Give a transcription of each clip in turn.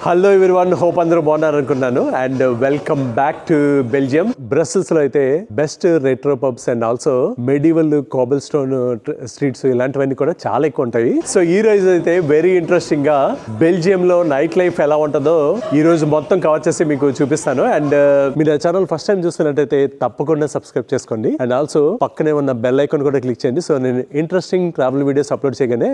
Hello everyone, hope అందరూ బాగున్నారు అనుకున్నాను. And welcome back to Belgium. Brussels లో అయితే best retro pubs and also medieval cobblestone streets ఇలాంటివన్నీ కూడా చాలా ఎక్కువ ఉంటాయి. సో ఈ రోజు అయితే వెరీ ఇంట్రెస్టింగ్ గా బెల్జియం లో నైట్ లైఫ్ ఎలా ఉంటుందో ఈ రోజు మొత్తం కవర్ చేసి మీకు చూపిస్తాను. అండ్ మీరు ఆ ఛానల్ ఫస్ట్ టైం చూస్తున్నట్టయితే తప్పకుండా సబ్స్క్రైబ్ చేసుకోండి. అండ్ ఆల్సో పక్కనే ఉన్న బెల్ ఐకాన్ కూడా క్లిక్ చేయండి. సో నేను ఇంట్రెస్టింగ్ ట్రావెల్ వీడియోస్ అప్లోడ్ చేయగానే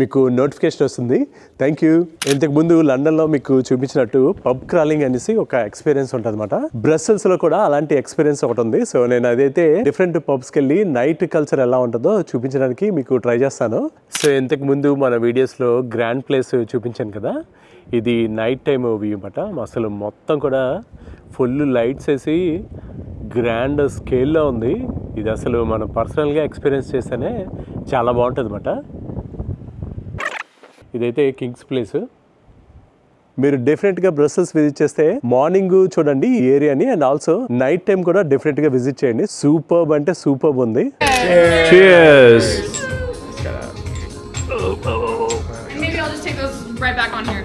మీకు నోటిఫికేషన్ వస్తుంది. Thank you. ఇంతకు ముందు లండన్ లో మీకు చూపించినట్టు పబ్ క్రాలింగ్ అనేసి ఒక ఎక్స్పీరియన్స్ ఉంటుంది అనమాట. బ్రసెల్స్ లో కూడా అలాంటి ఎక్స్పీరియన్స్ ఒకటి ఉంది. సో నేను అదైతే డిఫరెంట్ పబ్స్ కి వెళ్ళి నైట్ కల్చర్ ఎలా ఉంటుందో చూపించడానికి మీకు ట్రై చేస్తాను. సో ఇంతకు ముందు మన వీడియోస్ లో గ్రాండ్ ప్లేస్ చూపించాను కదా, ఇది నైట్ టైమ్ వ్యూ అనమాట. అసలు మొత్తం కూడా ఫుల్ లైట్స్ వేసి గ్రాండ్ స్కేల్లో ఉంది. ఇది అసలు మనం పర్సనల్గా ఎక్స్పీరియన్స్ చేస్తేనే చాలా బాగుంటుంది అనమాట. ఇదైతే కింగ్స్ ప్లేస్. మీరు డెఫినెట్గా బ్రసెల్స్ విజిట్ చేస్తే మార్నింగ్ చూడండి ఈ ఏరియాని, అండ్ ఆల్సో నైట్ టైం కూడా డెఫినెట్గా విజిట్ చేయండి. సూపర్బ్ అంటే సూపర్బ్ ఉంది. Cheers. Maybe I'll just take those right back on here.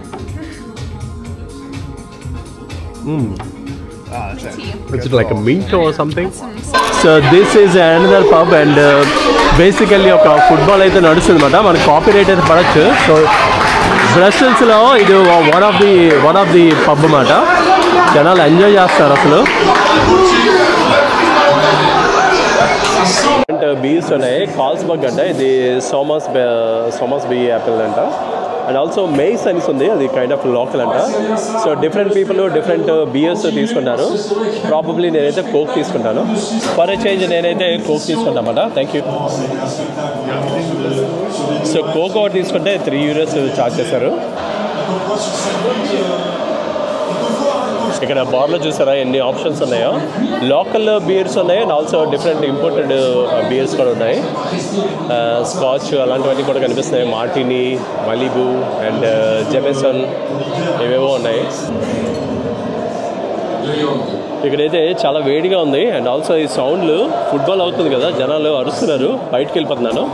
It's like a mint or something. So this is another pub and basically ఒక football అయితే నడుస్తుంది అనమాట. మనకి కాపీరైట్ అయితే పడచ్చు. సో బ్రసెల్స్లో ఇది వన్ ఆఫ్ ది పబ్ అన్నమాట. జనాలు ఎంజాయ్ చేస్తారు అసలు. బీస్ ఉన్నాయి. కాల్స్బర్గ్ అంట, ఇది సోమస్ బీ యాపిల్ అంట. అండ్ ఆల్సో మెయిస్ అనేసి ఉంది, అది కైండ్ ఆఫ్ లోకల్ అంట. So different people different beers తీసుకుంటారు. ప్రాబబ్లీ నేనైతే కోక్ తీసుకుంటాను. ఫర్ ఎ చేంజ్ నేనైతే కోక్ తీసుకుంటాను అన్నమాట. Thank you. సో కోక్ ఒకటి తీసుకుంటే €3 ఛార్జ్ చేశారు. ఇక్కడ బార్లో చూసారా ఎన్ని ఆప్షన్స్ ఉన్నాయో. లోకల్ బియర్స్ ఉన్నాయి and also different imported beers కూడా ఉన్నాయి. స్కాచ్ అలాంటివన్నీ కూడా కనిపిస్తున్నాయి. మార్టినీ, మలిబు అండ్ జెమెసన్ ఇవేవో ఉన్నాయి. ఇక్కడైతే చాలా వేడిగా ఉంది. అండ్ ఆల్సో ఈ సౌండ్లు ఫుట్బాల్ అవుతుంది కదా, జనాలు అరుస్తున్నారు. బయటకు వెళ్ళిపోతున్నాను.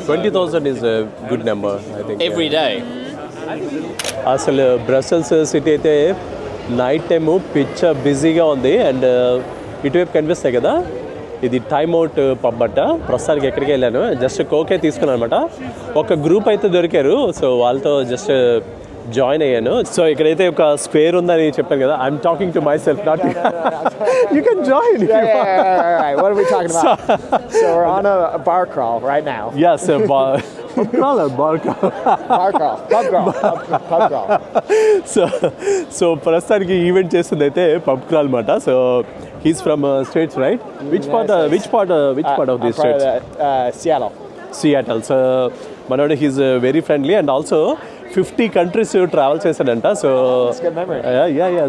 20,000 is a good number, I think. Every day. అసలు బ్రసెల్స్ సిటీ అయితే నైట్ టైము పిచ్చ బిజీగా ఉంది. అండ్ ఇటువైపు కనిపిస్తాయి కదా, ఇది టైమ్ అవుట్ పబ్ అంట. ప్రస్తుతానికి ఎక్కడికి వెళ్ళాను, జస్ట్ కోకే తీసుకున్నాను అనమాట. ఒక గ్రూప్ అయితే దొరికారు, సో వాళ్ళతో జస్ట్ జాయిన్ అయ్యాను. సో ఇక్కడైతే ఒక స్క్వేర్ ఉందని చెప్పాను కదా. I'm talking to my self, not you can join. What are we talking about? So we're on a bar crawl right now. Yes, bar crawl. Bar crawl. Pub crawl. So ప్రస్తుతానికి event చేస్తుంది అయితే pub crawl అనమాట. So he's from states, right? Which part of the states? Seattle. So మనోడు he's very friendly and also 50 countries travel చేశాడంట. So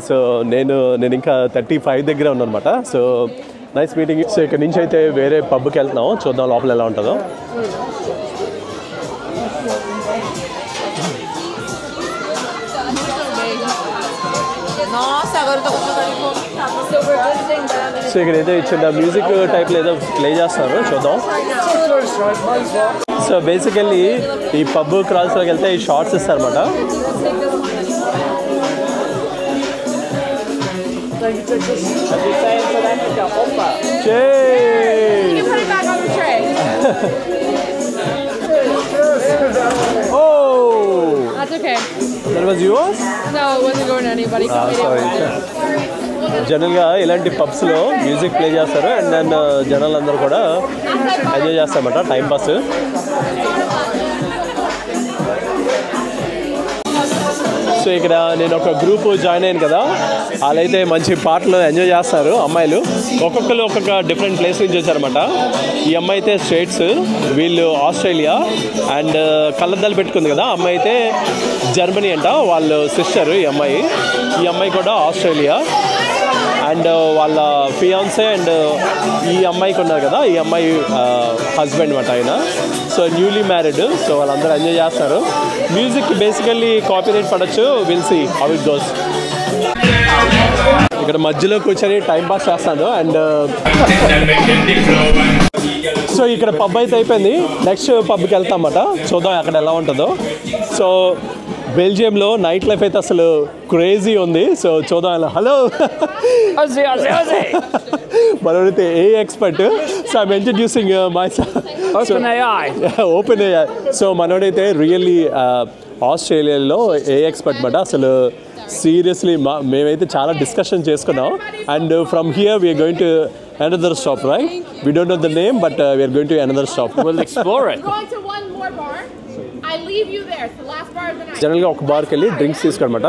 so నేను ఇంకా 35 దగ్గర ఉన్నాను అనమాట. So nice meeting. సో ఇక్కడ నుంచి అయితే వేరే పబ్కి వెళ్తున్నాం, చూద్దాం లోపల ఎలా ఉంటుందో. సో ఇక్కడైతే చిన్న మ్యూజిక్ టైప్లో ఏదో ప్లే చేస్తున్నారు, చూద్దాం. సో బేసికల్లీ ఈ పబ్ క్రాల్స్లోకి వెళ్తే ఈ shorts ఇస్తారన్నమాట. That's okay. That was yours? No, it wasn't going to anybody. జనరల్గా ఇలాంటి పబ్స్లో మ్యూజిక్ ప్లే చేస్తారు అండ్ దెన్ జనాలందరూ కూడా ఎంజాయ్ చేస్తారన్నమాట, టైం పాస్. సో ఇక్కడ నేను ఒక గ్రూప్ జాయిన్ అయ్యాను కదా, వాళ్ళైతే మంచి పాటలు ఎంజాయ్ చేస్తారు. అమ్మాయిలు ఒక్కొక్కరు ఒక్కొక్క డిఫరెంట్ ప్లేస్ నుంచి వచ్చారన్నమాట. ఈ అమ్మాయి అయితే స్టేట్స్, వీళ్ళు ఆస్ట్రేలియా. అండ్ కళ్ళద్దాలు పెట్టుకుంది కదా అమ్మాయి అయితే జర్మనీ అంట, వాళ్ళు సిస్టర్. ఈ అమ్మాయి కూడా ఆస్ట్రేలియా. అండ్ వాళ్ళ ఫియాన్సే అండ్ ఈ అమ్మాయికి ఉన్నారు కదా, ఈ అమ్మాయి హస్బెండ్ అనమాట ఆయన. So newly married. సో వాళ్ళందరూ ఎంజాయ్ చేస్తారు. మ్యూజిక్ బేసికల్లీ కాపీరైట్ పడవచ్చు. Will see how it goes. ఇక్కడ మధ్యలో కూర్చొని టైం పాస్ చేస్తాను. అండ్ సో ఇక్కడ పబ్ అయితే అయిపోయింది. నెక్స్ట్ పబ్కి వెళ్తామన్నమాట. చూద్దాం అక్కడ ఎలా ఉంటుందో. సో బెల్జియంలో నైట్ లైఫ్ అయితే అసలు క్రేజీ ఉంది. సో చూద్దాం ఎలా. హలో మనోడైతే a expert. So I'm introducing my open AI. So మనోడైతే రియల్లీ ఆస్ట్రేలియాలో ఏ ఎక్స్పర్ట్ మాట. అసలు సీరియస్లీ మేమైతే చాలా డిస్కషన్ చేసుకున్నాం. And from here we are going to another stop, right? We don't know the name, but we are going to another stop. We'll explore it. Going to one more bar. I leave you there. It's the last bar of the night. జనరల్గా ఒక బార్కి వెళ్ళి drinks తీసుకోనమాట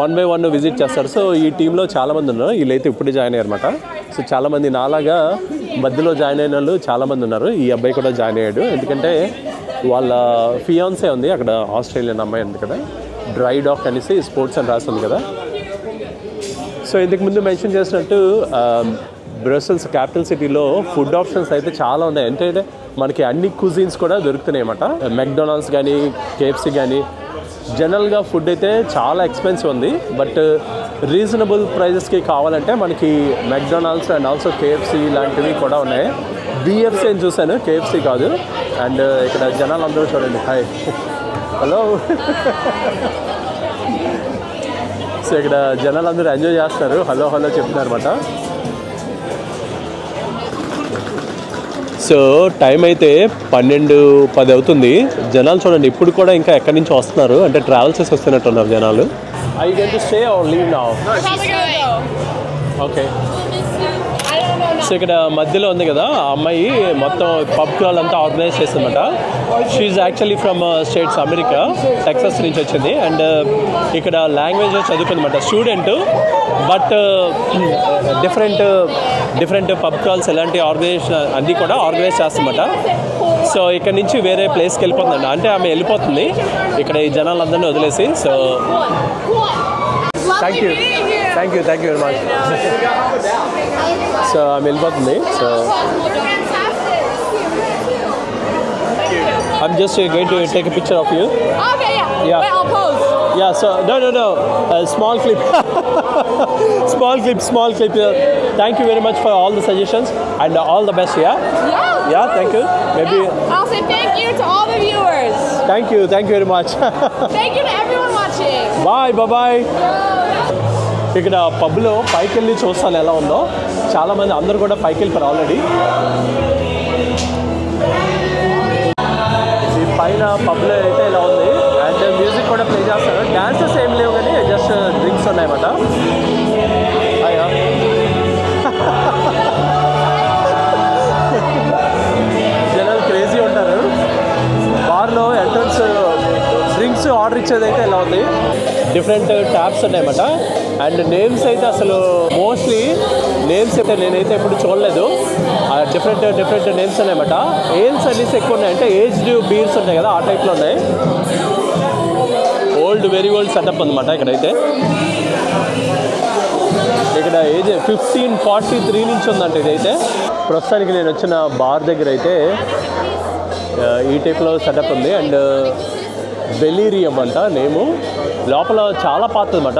1 by 1 visit చేస్తారు. So ఈ టీంలో చాలామంది ఉన్నారు. వీళ్ళైతే ఇప్పుడే జాయిన్ అయ్యారన్నమాట. సో చాలామంది నాలాగా మధ్యలో జాయిన్ అయిన వాళ్ళు చాలామంది ఉన్నారు. ఈ అబ్బాయి కూడా జాయిన్ అయ్యాడు. ఎందుకంటే వాళ్ళ ఫియాన్సే ఉంది అక్కడ, ఆస్ట్రేలియన్ అమ్మాయి ఉంది కదా, డ్రై డాక్ అనేసి స్పోర్ట్స్ అని రాస్తుంది కదా. సో ఇంతకు ముందు మెన్షన్ చేసినట్టు బ్రసెల్స్ క్యాపిటల్ సిటీలో ఫుడ్ ఆప్షన్స్ అయితే చాలా ఉన్నాయి. అంటే మనకి అన్ని కుజిన్స్ కూడా దొరుకుతున్నాయి అన్నమాట. మెక్డొనాల్డ్స్ కానీ కేఎఫ్సీ కానీ. జనరల్గా ఫుడ్ అయితే చాలా ఎక్స్పెన్సివ్ ఉంది, బట్ రీజనబుల్ ప్రైజెస్కి కావాలంటే మనకి మెక్డొనాల్డ్స్ అండ్ ఆల్సో కేఎఫ్సీ లాంటివి కూడా ఉన్నాయి. బిఎఫ్సీ అని చూశాను, కేఎఫ్సీ కాదు. అండ్ ఇక్కడ జనాలు అందరూ చూడండి. Hi, hello. సో ఇక్కడ జనాలు అందరూ ఎంజాయ్ చేస్తున్నారు, హలో హలో చెప్తున్నారు అనమాట. సో టైం అయితే 12:10 అవుతుంది. జనాలు చూడండి ఇప్పుడు కూడా ఇంకా ఎక్కడి నుంచి వస్తున్నారు, అంటే ట్రావెల్ చేసి వస్తున్నట్టున్నారు జనాలు. I get to stay or leave now? Okay. So ఇక్కడ మధ్యలో ఉంది కదా ఆ అమ్మాయి, మొత్తం పబ్ క్రాల్ అంతా ఆర్గనైజ్ చేస్తుందన్నమాట. She actually from States America, Texas నుంచి వచ్చింది. అండ్ ఇక్కడ లాంగ్వేజ్ చదువుకుందన్నమాట, student. But different pub crawls ఎలాంటి ఆర్గనైజేషన్ అన్నీ కూడా ఆర్గనైజ్ చేస్తుందన్నమాట. సో ఇక్కడ నుంచి వేరే ప్లేస్కి వెళ్ళిపోతుందండి, అంటే ఆమె వెళ్ళిపోతుంది ఇక్కడ ఈ జనాలందరినీ వదిలేసి. So thank you very much. So ఆమె వెళ్ళిపోతుంది. So I'm just going to take a picture of you. Okay, yeah. Yeah. Wait, I'll pose. Yeah, so no. Small clip. Small clip. Thank you very much for all the suggestions and all the best, yeah? Yeah, thank you. Maybe. Yeah. I'll say thank you to all the viewers. Thank you very much. Thank you to everyone watching. Bye. ఇక్కడ పబ్లో పైకి వెళ్ళి చూస్తాను ఎలా ఉందో. చాలామంది అందరూ కూడా పైకి వెళ్ళిపోయారు ఆల్రెడీ. ఈ పైన పబ్లో అయితే ఇలా ఉంది. అండ్ మ్యూజిక్ కూడా ప్లే చేస్తారు. డాన్సెస్ ఏం లేవు కానీ జస్ట్ డ్రింక్స్ ఉన్నాయన్నమాట. జనాలు క్రేజీ ఉంటారు. బార్లో ఎంట్రన్స్ డ్రింక్స్ ఆర్డర్ ఇచ్చేదైతే ఇలా ఉంది. డిఫరెంట్ ట్యాప్స్ ఉన్నాయన్నమాట. అండ్ నేమ్స్ అయితే అసలు మోస్ట్లీ నేమ్స్ అయితే నేనైతే ఎప్పుడు చూడలేదు. డిఫరెంట్ నేమ్స్ ఉన్నాయన్నమాట. ఏల్స్ అనేసి ఎక్కువ ఉన్నాయి, అంటే ఏజ్డ్ బీర్స్ ఉంటాయి కదా ఆ టైప్లో ఉన్నాయి. వెరీ ఓల్డ్ సెటప్ అనమాట ఇక్కడైతే. ఇక్కడ ఏజ్ 1543 నుంచి ఉందంట ఇదైతే. ప్రస్తుతానికి నేను వచ్చిన బార్ దగ్గర అయితే ఈ టైప్లో సెటప్ ఉంది. అండ్ బెలీరియం అంట నేము. లోపల చాలా పాత అనమాట.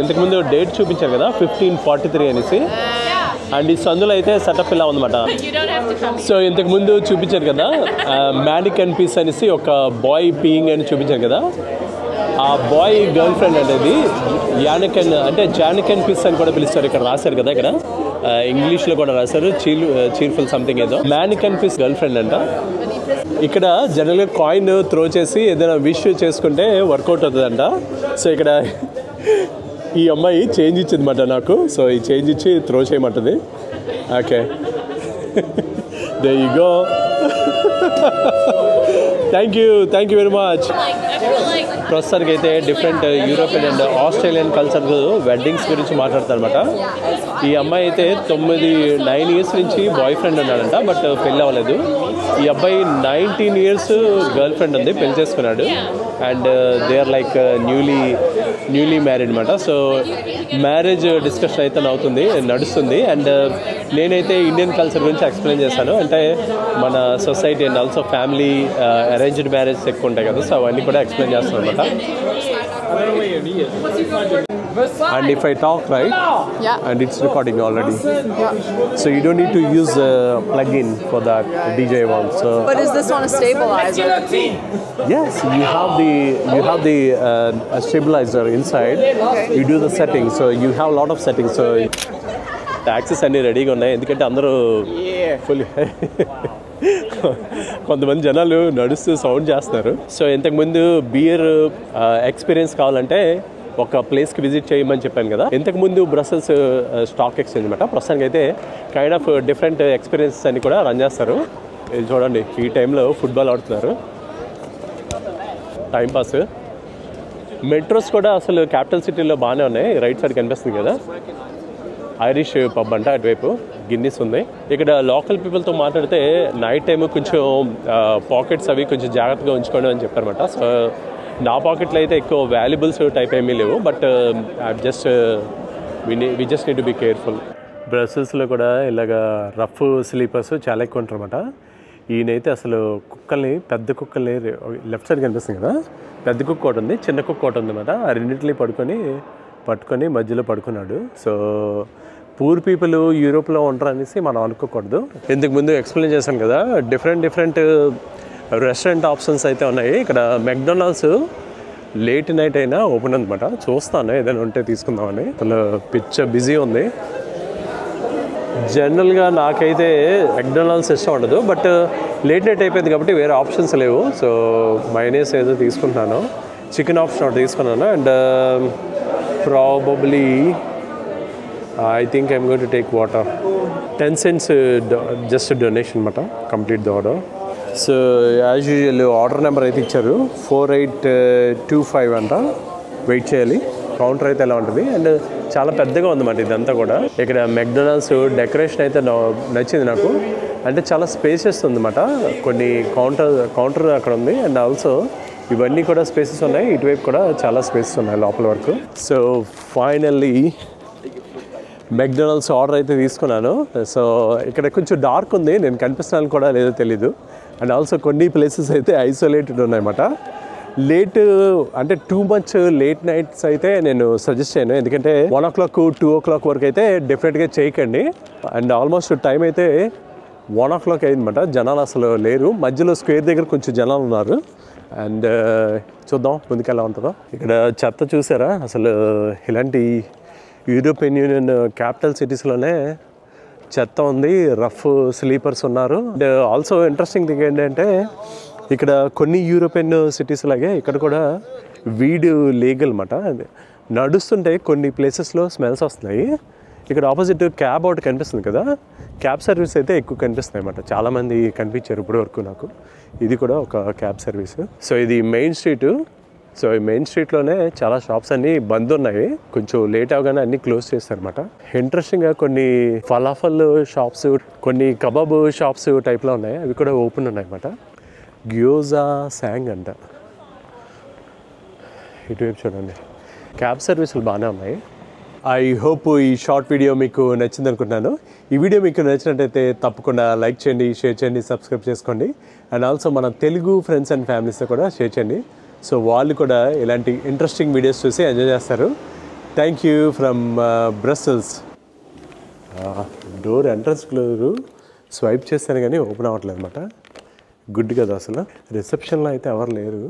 ఇంతకుముందు డేట్ చూపించారు కదా 1543 అనేసి. అండ్ ఈ సందులో అయితే సెటప్ ఇలా ఉందన్నమాట. సో ఇంతకుముందు చూపించారు కదా మ్యానికన్ పీస్ అనేసి, ఒక బాయ్ పీయింగ్ అని చూపించారు కదా, ఆ బాయ్ గర్ల్ ఫ్రెండ్ అనేది యానికన్, అంటే జానికన్ పీస్ అని కూడా పిలుస్తారు. ఇక్కడ రాశారు కదా, ఇక్కడ ఇంగ్లీష్లో కూడా రాశారు, చీర్ఫుల్ సంథింగ్ ఏదో. మ్యానికన్ పీస్ గర్ల్ ఫ్రెండ్ అంట. ఇక్కడ జనరల్గా కాయిన్ త్రో చేసి ఏదైనా విష్ చేసుకుంటే వర్కౌట్ అవుతుందంట. సో ఇక్కడ ఈ అమ్మాయి చేంజ్ ఇచ్చిందన్నమాట నాకు. సో ఈ చేంజ్ ఇచ్చి త్రో చేయమంటుంది. Okay, there you go. Thank you very much. ప్రస్తుతానికి అయితే different European and Australian culture weddings గురించి మాట్లాడతారనమాట. ఈ అమ్మాయి అయితే 9 ఇయర్స్ నుంచి బాయ్ ఫ్రెండ్ ఉన్నాడంట, బట్ పెళ్ళి అవ్వలేదు. ఈ అబ్బాయి 19 ఇయర్స్ గర్ల్ ఫ్రెండ్ ఉంది, పెళ్లి చేసుకున్నాడు. And they are like newly married అనమాట. సో మ్యారేజ్ డిస్కషన్ అయితే నడుస్తుంది. అండ్ నేనైతే ఇండియన్ కల్చర్ గురించి ఎక్స్ప్లెయిన్ చేశాను. అంటే మన society and also family arranged marriage ఎక్కువ ఉంటాయి కదా, సో అవన్నీ కూడా ఎక్స్ప్లెయిన్ చేస్తాను అనమాట. And if I talk, right? Yeah. And it's recording already. So you don't need to use a plugin for that DJ one. So But is this one a stabilizer? yes, you have the stabilizer inside. You do the settings. So you have a lot of settings. So taxes అన్ని రెడీగా ఉన్నాయి ఎందుకంటే అందరూ full కొంతమంది జనాలు నడుస్తూ sound చేస్తున్నారు. So ఇంతకుముందు బియర్ ఎక్స్పీరియన్స్ కావాలంటే ఒక ప్లేస్కి విజిట్ చేయమని చెప్పాను కదా. ఇంతకుముందు బ్రసెల్స్ స్టాక్ ఎక్స్చేంజ్ అనమాట. ప్రస్తుతానికి అయితే కైండ్ ఆఫ్ డిఫరెంట్ ఎక్స్పీరియన్సెస్ అన్ని కూడా రన్ చేస్తారు. ఇది చూడండి, ఈ టైంలో ఫుట్బాల్ ఆడుతున్నారు, టైంపాస్. మెట్రోస్ కూడా అసలు క్యాపిటల్ సిటీలో బాగానే ఉన్నాయి. రైట్ సైడ్ కనిపిస్తుంది కదా, ఐరిష్ పబ్ అంట, అటువైపు గిన్నీస్ ఉంది. ఇక్కడ లోకల్ పీపుల్తో మాట్లాడితే నైట్ టైం కొంచెం పాకెట్స్ అవి కొంచెం జాగ్రత్తగా ఉంచుకోండి అని చెప్పారన్నమాట. సో నా పాకెట్లో అయితే ఎక్కువ వాల్యుబుల్స్ టైప్ ఏమీ లేవు, but we just need to be careful. బ్రసెల్స్లో కూడా ఇలాగా రఫ్ స్లీపర్స్ చాలా ఎక్కువ ఉంటారన్నమాట. ఈయనైతే అసలు కుక్కల్ని, పెద్ద కుక్కల్ని, లెఫ్ట్ సైడ్ కనిపిస్తుంది కదా, పెద్ద కుక్క ఒకటి ఉంది, చిన్న కుక్క ఒకటి ఉంది అన్నమాట. ఆ రెండింటిని పట్టుకొని మధ్యలో పడుకున్నాడు. సో పూర్ పీపుల్ యూరోప్లో ఉంటారు అనేసి మనం అనుకోకూడదు. ఇంతకు ముందు ఎక్స్ప్లెయిన్ చేశాను కదా, డిఫరెంట్ రెస్టారెంట్ ఆప్షన్స్ అయితే ఉన్నాయి. ఇక్కడ మెక్డొనాల్డ్స్ లేట్ నైట్ అయినా ఓపెన్ అనమాట. చూస్తాను ఏదైనా ఉంటే తీసుకుందామని. అసలు పిచ్చ బిజీ ఉంది. జనరల్గా నాకైతే మెక్డొనాల్డ్స్ ఇష్టం ఉండదు, బట్ లేట్ నైట్ అయిపోయింది కాబట్టి వేరే ఆప్షన్స్ లేవు. సో మైనస్ ఏదో తీసుకుంటున్నాను, చికెన్ ఆప్షన్ ఒకటి తీసుకున్నాను. And probably I think I'm going to take water. 10 cents just a donation అనమాట, complete the order. So as usual order number అయితే ఇచ్చారు, 4825 అంట. వెయిట్ చేయాలి. కౌంటర్ అయితే ఎలా ఉంటుంది, అండ్ చాలా పెద్దగా ఉందన్నమాట ఇదంతా కూడా. ఇక్కడ మెక్డొనాల్డ్స్ డెకరేషన్ అయితే నచ్చింది నాకు. అంటే చాలా స్పేసెస్ ఉందన్నమాట. కొన్ని కౌంటర్ అక్కడ ఉంది, అండ్ ఆల్సో ఇవన్నీ కూడా స్పేసెస్ ఉన్నాయి. ఇటువైపు కూడా చాలా స్పేసెస్ ఉన్నాయి లోపల వరకు. సో ఫైనల్లీ మెక్డొనాల్డ్స్ ఆర్డర్ అయితే తీసుకున్నాను. సో ఇక్కడ కొంచెం డార్క్ ఉంది, నేను కనిపిస్తున్నాను కూడా లేదో తెలీదు. అండ్ ఆల్సో కొన్ని ప్లేసెస్ అయితే ఐసోలేటెడ్ ఉన్నాయన్నమాట. అంటే టూ మచ్ లేట్ నైట్స్ అయితే నేను సజెస్ట్ చేయను, ఎందుకంటే 1 o'clock 2 o'clock వరకు అయితే డెఫినెట్గా చేయకండి. అండ్ ఆల్మోస్ట్ టైం అయితే 1 o'clock అయిందన్నమాట. జనాలు అసలు లేరు. మధ్యలో స్క్వేర్ దగ్గర కొంచెం జనాలు ఉన్నారు. అండ్ చూద్దాం ముందుకు ఎలా ఉంటుందో. ఇక్కడ చెత్త చూసారా, అసలు ఇలాంటి యూరోపియన్ యూనియన్ క్యాపిటల్ సిటీస్లోనే చెత్త ఉంది, రఫ్ స్లీపర్స్ ఉన్నారు. అండ్ ఆల్సో ఇంట్రెస్టింగ్ థింగ్ ఏంటంటే ఇక్కడ కొన్ని యూరోపియన్ సిటీస్ లాగే ఇక్కడ కూడా వీడ్ లీగల్ అన్నమాట. నడుస్తుంటే కొన్ని ప్లేసెస్లో స్మెల్స్ వస్తున్నాయి. ఇక్కడ ఆపోజిట్ క్యాబ్ ఒకటి కనిపిస్తుంది కదా, క్యాబ్ సర్వీస్ అయితే ఎక్కువ కనిపిస్తున్నాయి అన్నమాట. చాలామంది కనిపించారు ఇప్పటి వరకు నాకు. ఇది కూడా ఒక క్యాబ్ సర్వీస్. సో ఇది మెయిన్ స్ట్రీట్. సో ఈ మెయిన్ స్ట్రీట్లోనే చాలా షాప్స్ అన్నీ బంద్ ఉన్నాయి. కొంచెం లేట్ అవగానే అన్నీ క్లోజ్ చేస్తారనమాట. ఇంట్రెస్టింగ్గా కొన్ని ఫలాఫల్ షాప్స్, కొన్ని కబాబ్ షాప్స్ టైప్లో ఉన్నాయి, అవి కూడా ఓపెన్ ఉన్నాయి అన్నమాట. గ్యోజా శాంగ్ అంట. ఇటువైపు చూడండి, క్యాబ్ సర్వీసులు బాగానే ఉన్నాయి. ఐ హోప్ ఈ షార్ట్ వీడియో మీకు నచ్చింది అనుకుంటున్నాను. ఈ వీడియో మీకు నచ్చినట్టయితే తప్పకుండా లైక్ చేయండి, షేర్ చేయండి, సబ్స్క్రైబ్ చేసుకోండి. అండ్ ఆల్సో మన తెలుగు ఫ్రెండ్స్ అండ్ ఫ్యామిలీస్తో కూడా షేర్ చేయండి. సో వాళ్ళు కూడా ఇలాంటి ఇంట్రెస్టింగ్ వీడియోస్ చూసి ఎంజాయ్ చేస్తారు. Thank you from Brussels. Door entrance closure swipe చేస్తాను కానీ ఓపెన్ అవ్వట్లేదు అనమాట. గుడ్ కదా, అసలు రిసెప్షన్లో అయితే ఎవరు లేరు.